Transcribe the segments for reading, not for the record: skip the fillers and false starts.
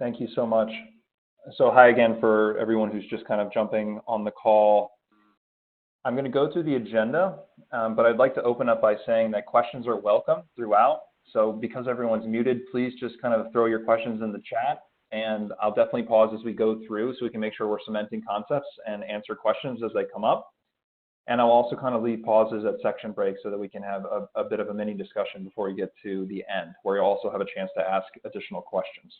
Thank you so much. So hi again for everyone who's just kind of jumping on the call. I'm going to go through the agenda, but I'd like to open up by saying that questions are welcome throughout. So because everyone's muted, please just kind of throw your questions in the chat, and I'll definitely pause as we go through so we can make sure we're cementing concepts and answer questions as they come up. And I'll also kind of leave pauses at section breaks so that we can have a bit of a mini discussion before we get to the end, where you'll also have a chance to ask additional questions.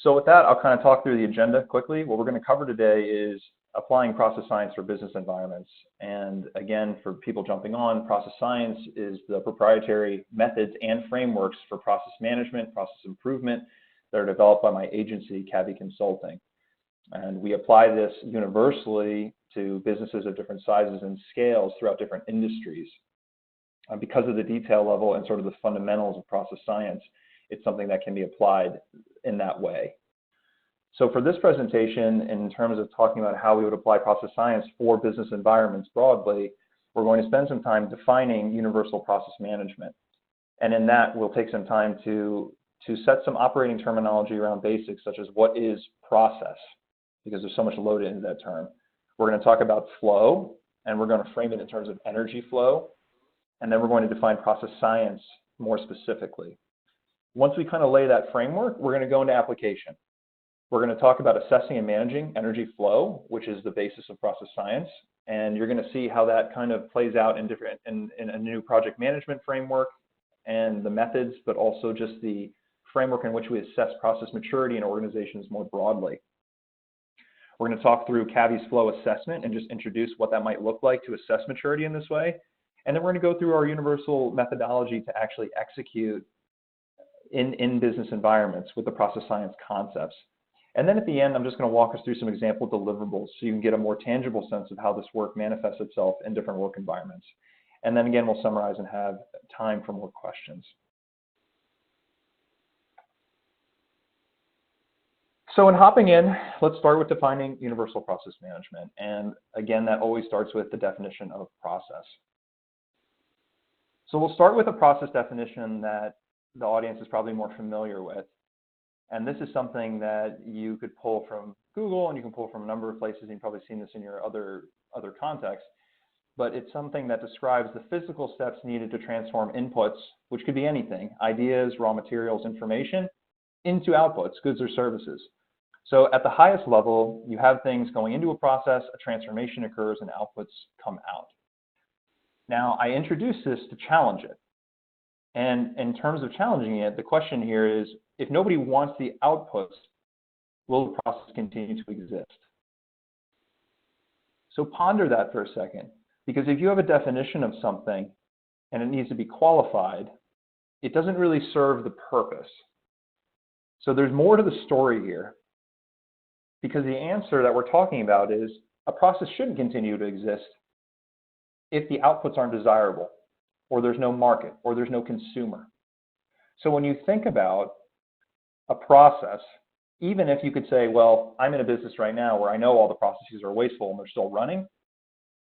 So with that, I'll kind of talk through the agenda quickly. What we're going to cover today is applying process science for business environments. And again, for people jumping on, process science is the proprietary methods and frameworks for process management, process improvement that are developed by my agency, Cavi Consulting. And we apply this universally to businesses of different sizes and scales throughout different industries. Because of the detail level and sort of the fundamentals of process science, it's something that can be applied in that way. So for this presentation, in terms of talking about how we would apply process science for business environments broadly, we're going to spend some time defining universal process management. And in that, we'll take some time to set some operating terminology around basics, such as what is process, because there's so much loaded into that term. We're going to talk about flow, and we're going to frame it in terms of energy flow. And then we're going to define process science more specifically. Once we kind of lay that framework, we're going to go into application. We're going to talk about assessing and managing energy flow, which is the basis of process science. And you're going to see how that kind of plays out in a new project management framework and the methods, but also just the framework in which we assess process maturity in organizations more broadly. We're going to talk through Cavi's flow assessment and just introduce what that might look like to assess maturity in this way. And then we're going to go through our universal methodology to actually execute in business environments with the process science concepts. And then at the end, I'm just going to walk us through some example deliverables so you can get a more tangible sense of how this work manifests itself in different work environments. And then again, we'll summarize and have time for more questions. So in hopping in, let's start with defining universal process management. And again, that always starts with the definition of process. So we'll start with a process definition that the audience is probably more familiar with. And this is something that you could pull from Google, and you can pull from a number of places. You've probably seen this in your other contexts. But it's something that describes the physical steps needed to transform inputs, which could be anything, ideas, raw materials, information, into outputs, goods or services. So at the highest level, you have things going into a process, a transformation occurs, and outputs come out. Now, I introduced this to challenge it. And in terms of challenging it, the question here is, if nobody wants the outputs, will the process continue to exist? So ponder that for a second, because if you have a definition of something and it needs to be qualified, it doesn't really serve the purpose. So there's more to the story here, because the answer that we're talking about is a process shouldn't continue to exist if the outputs aren't desirable, or there's no market, or there's no consumer. So when you think about a process, even if you could say, well, I'm in a business right now where I know all the processes are wasteful and they're still running,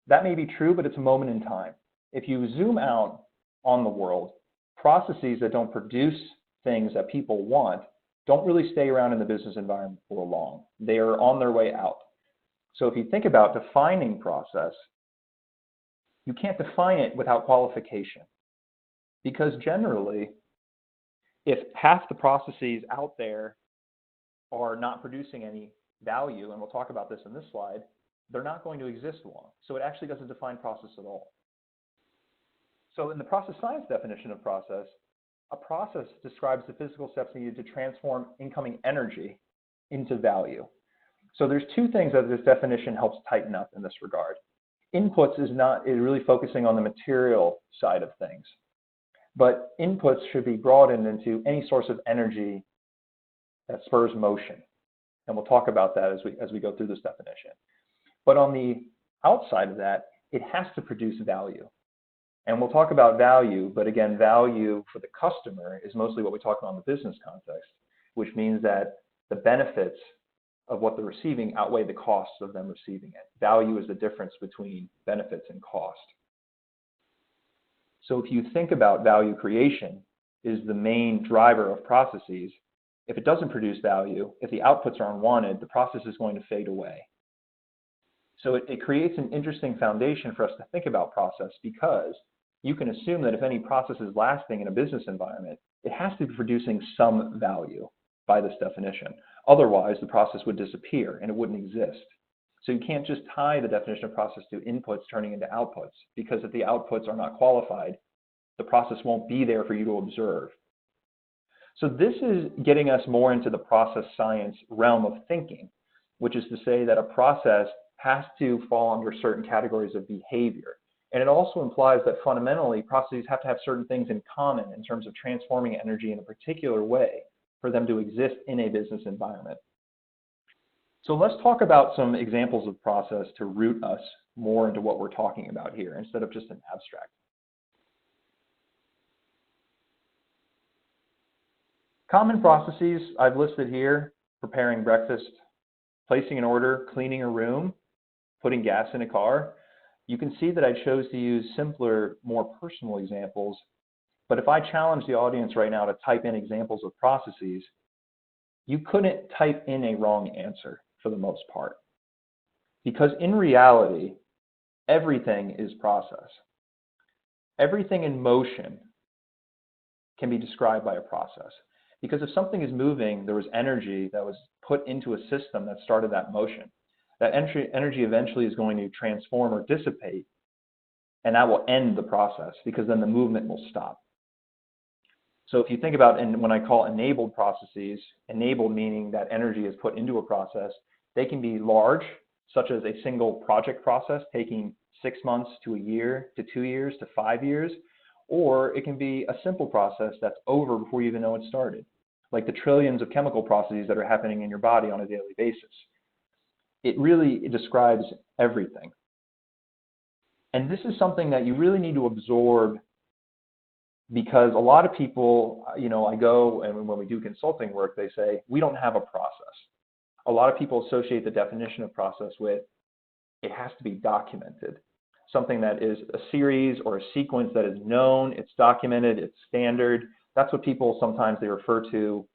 that may be true, but it's a moment in time. If you zoom out on the world, processes that don't produce things that people want don't really stay around in the business environment for long. They are on their way out. So if you think about defining process, you can't define it without qualification, because generally, if half the processes out there are not producing any value, and we'll talk about this in this slide, they're not going to exist long. So it actually doesn't define process at all. So in the process science definition of process, a process describes the physical steps needed to transform incoming energy into value. So there's two things that this definition helps tighten up in this regard. Inputs is really focusing on the material side of things, but inputs should be broadened into any source of energy that spurs motion. And we'll talk about that as we go through this definition. But on the outside of that, it has to produce value. And we'll talk about value, but again, value for the customer is mostly what we talk about in the business context, which means that the benefits of what they're receiving outweigh the costs of them receiving it. Value is the difference between benefits and cost. So if you think about value creation is the main driver of processes, If it doesn't produce value, if the outputs are unwanted, the process is going to fade away. So it creates an interesting foundation for us to think about process, because you can assume that if any process is lasting in a business environment, it has to be producing some value by this definition. Otherwise, the process would disappear and it wouldn't exist. So you can't just tie the definition of process to inputs turning into outputs, because if the outputs are not qualified, the process won't be there for you to observe. So this is getting us more into the process science realm of thinking, which is to say that a process has to fall under certain categories of behavior. And it also implies that fundamentally processes have to have certain things in common in terms of transforming energy in a particular way for them to exist in a business environment. So let's talk about some examples of process to root us more into what we're talking about here instead of just an abstract. Common processes I've listed here: preparing breakfast, placing an order, cleaning a room, putting gas in a car. You can see that I chose to use simpler, more personal examples, but if I challenge the audience right now to type in examples of processes, you couldn't type in a wrong answer for the most part. Because in reality, everything is process. Everything in motion can be described by a process. Because if something is moving, there was energy that was put into a system that started that motion. That energy eventually is going to transform or dissipate, and that will end the process, because then the movement will stop. So if you think about, and when I call enabled processes, enabled meaning that energy is put into a process, they can be large, such as a single project process taking 6 months to a year to 2 years to 5 years, or it can be a simple process that's over before you even know it started, like the trillions of chemical processes that are happening in your body on a daily basis. It really describes everything. And this is something that you really need to absorb, because a lot of people, I go and when we do consulting work, they say, we don't have a process. A lot of people associate the definition of process with it has to be documented. Something that is a series or a sequence that is known, it's documented, it's standard. That's what people sometimes they refer to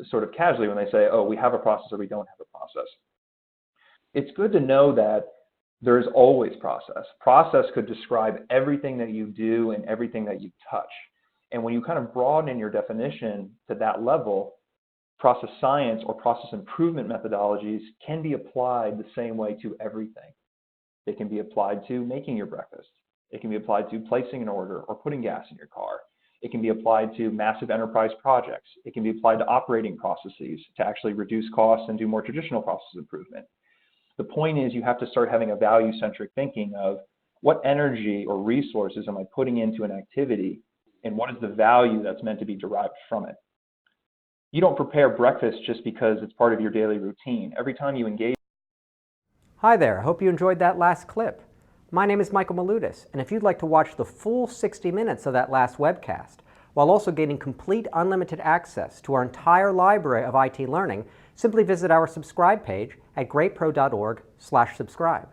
sort of casually when they say, oh, we have a process or we don't have a process. It's good to know that there is always process. Process could describe everything that you do and everything that you touch. And when you kind of broaden your definition to that level, process science or process improvement methodologies can be applied the same way to everything. They can be applied to making your breakfast. It can be applied to placing an order or putting gas in your car. It can be applied to massive enterprise projects. It can be applied to operating processes to actually reduce costs and do more traditional process improvement. The point is you have to start having a value-centric thinking of what energy or resources am I putting into an activity, and what is the value that's meant to be derived from it. You don't prepare breakfast just because it's part of your daily routine. Every time you engage. Hi there, I hope you enjoyed that last clip. My name is Michael Maludis, and if you'd like to watch the full 60 minutes of that last webcast, while also gaining complete unlimited access to our entire library of IT learning, simply visit our subscribe page at greatpro.org/subscribe.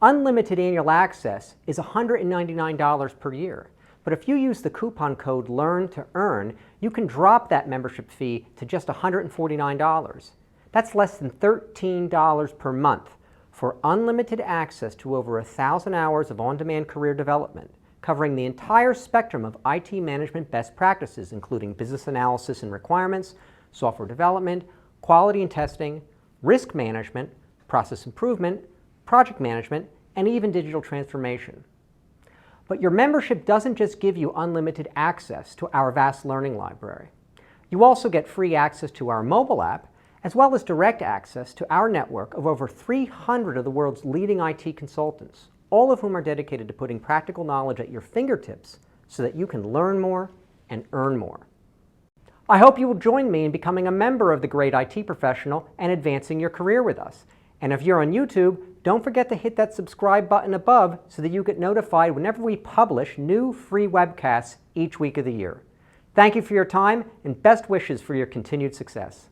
Unlimited annual access is $199 per year, but if you use the coupon code LEARN to earn, you can drop that membership fee to just $149. That's less than $13 per month for unlimited access to over 1,000 hours of on-demand career development, covering the entire spectrum of IT management best practices, including business analysis and requirements, software development, quality and testing, risk management, process improvement, project management, and even digital transformation. But your membership doesn't just give you unlimited access to our vast learning library. You also get free access to our mobile app, as well as direct access to our network of over 300 of the world's leading IT consultants, all of whom are dedicated to putting practical knowledge at your fingertips so that you can learn more and earn more. I hope you will join me in becoming a member of the Great IT Professional and advancing your career with us. And if you're on YouTube, don't forget to hit that subscribe button above so that you get notified whenever we publish new free webcasts each week of the year. Thank you for your time and best wishes for your continued success.